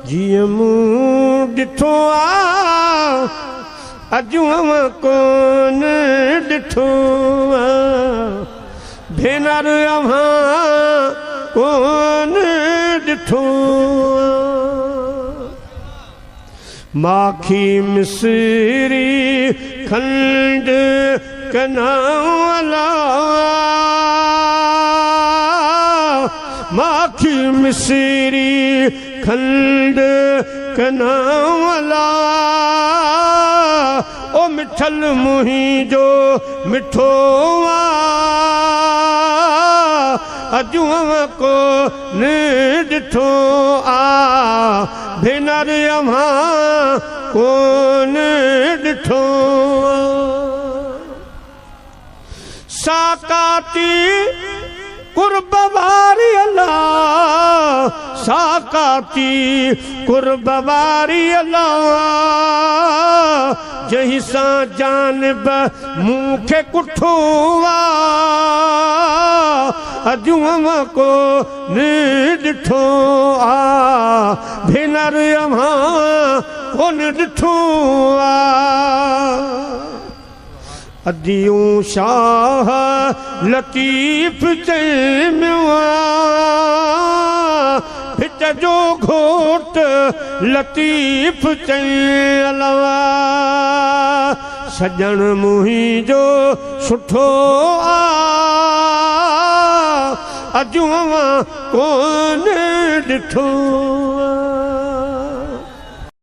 जिय मूं ॾिठो आ अॼु कोन ॾिठो आ भेनर अव्हां कोन ॾिठो आ माखी मिसरी खंड कनावला माखी मिसरी खंड कनावला ओ मिठल मुहिंजो मिठो आ अॼु कोन ॾिठो आ भेनर अव्हां कोन ॾिठो साकाती कुर्ब वारी अल्लाह साकाती कुर्ब वारी अल्लाह जहीं सां जानब मूंखे कुठो आ अॼु कोन ॾिठो आ भेनर अव्हां कोन ॾिठो आ अदियूं शाह लतीफ़ चइमियो भिट जो घोट लतीफ़ चइलवा सजण मुहिंजो सुठो आ अॼु कोन ॾिठो